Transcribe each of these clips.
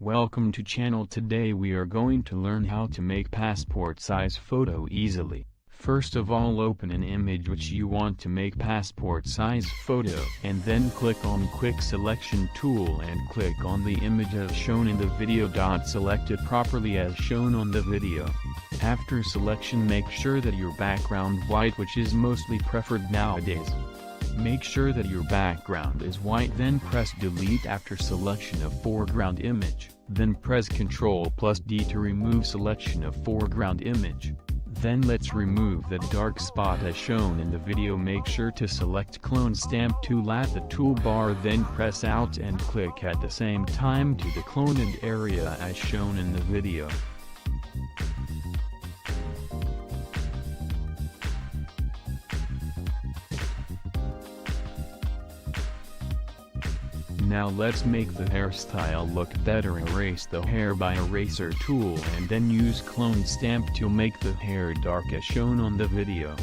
Welcome to channel. Today we are going to learn how to make passport size photo easily. First of all, open an image which you want to make passport size photo, and then click on quick selection tool and click on the image as shown in the video. Select it properly as shown on the video. After selection, make sure that your background white, which is mostly preferred nowadays. Make sure that your background is white, then press delete after selection of foreground image, then press Ctrl+D to remove selection of foreground image. Then let's remove the dark spot as shown in the video. Make sure to select clone stamp tool at the toolbar, then press Alt and click at the same time to the cloned area as shown in the video. Now let's make the hairstyle look better. Erase the hair by eraser tool and then use clone stamp to make the hair dark as shown on the video.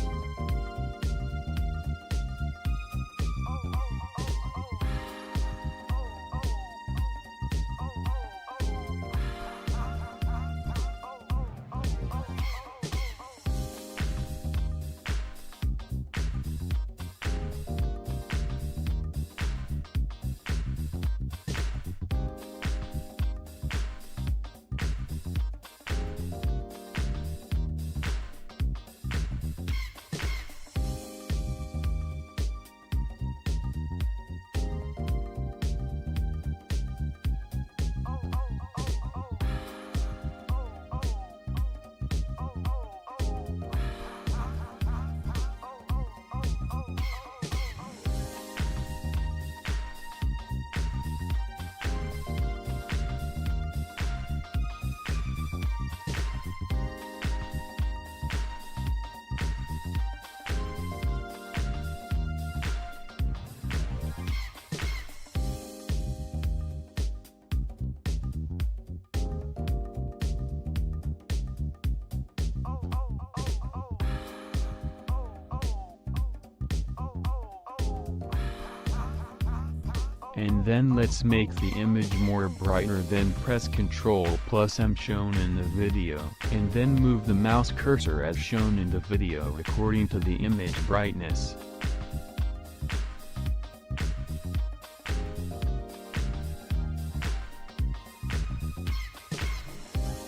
And then let's make the image more brighter, then press Ctrl+M shown in the video, and then move the mouse cursor as shown in the video according to the image brightness.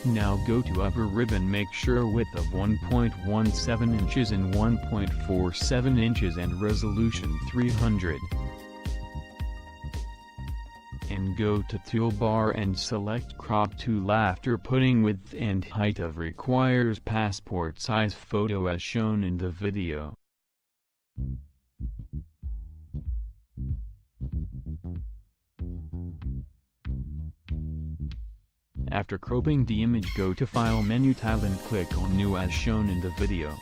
Now go to upper ribbon, make sure width of 1.17 inches and 1.47 inches and resolution 300. And go to toolbar and select crop tool. After putting width and height of requires passport size photo as shown in the video. After cropping the image, go to File menu tab and click on New as shown in the video.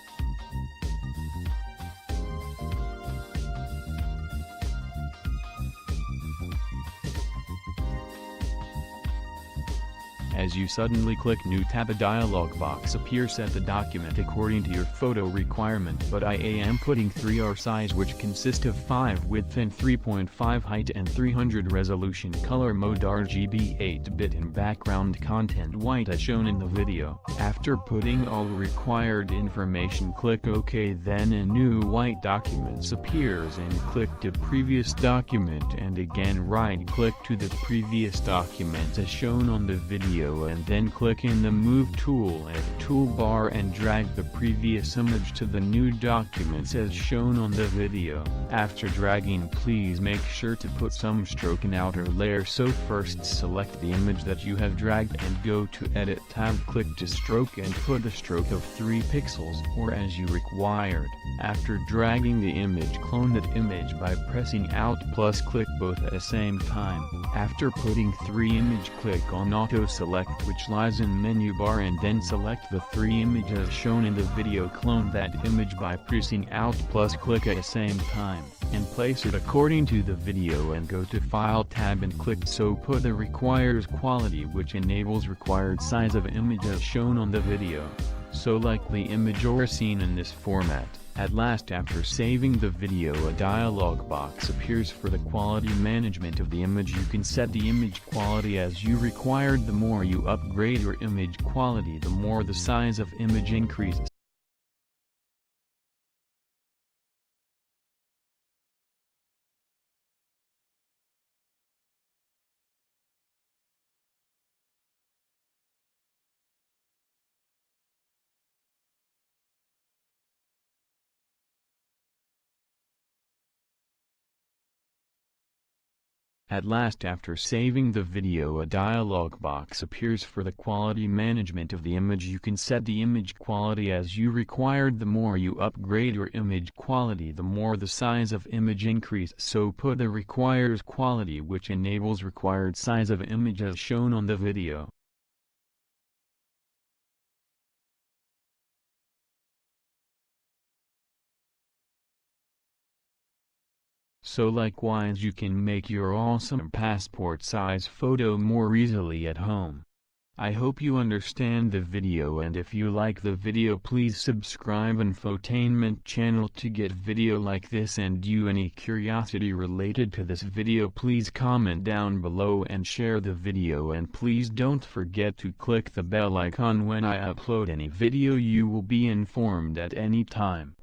As you suddenly click New tab, a dialog box appears. Set the document according to your photo requirement, but I am putting 3R size, which consists of 5 width and 3.5 height and 300 resolution. Color mode RGB 8-bit and background content white as shown in the video. After putting all required information, click OK, then a new white document appears and click to previous document, and again right click to the previous document as shown on the video, and then click in the Move tool at toolbar and drag the previous image to the new documents as shown on the video. After dragging, please make sure to put some stroke in outer layer. So first select the image that you have dragged and go to Edit tab, click to stroke and put a stroke of 3 pixels or as you required. After dragging the image, clone that image by pressing Alt plus click both at the same time. After putting 3 image, click on Auto Select, which lies in menu bar, and then select the 3 images shown in the video. Clone that image by pressing Alt plus click at the same time, and place it according to the video, and go to File tab and click So put the requires quality, which enables required size of image as shown on the video. So like the image or scene in this format. At last, after saving the video, a dialog box appears for the quality management of the image. You can set the image quality as you required. The more you upgrade your image quality, the more the size of image increases. At last, after saving the video, a dialog box appears for the quality management of the image. You can set the image quality as you required. The more you upgrade your image quality, the more the size of image increases. So put the required quality, which enables required size of image as shown on the video. So likewise, you can make your awesome passport size photo more easily at home. I hope you understand the video, and if you like the video, please subscribe infotainment channel to get video like this. And you any curiosity related to this video, please comment down below and share the video, and please don't forget to click the bell icon. When I upload any video, you will be informed at any time.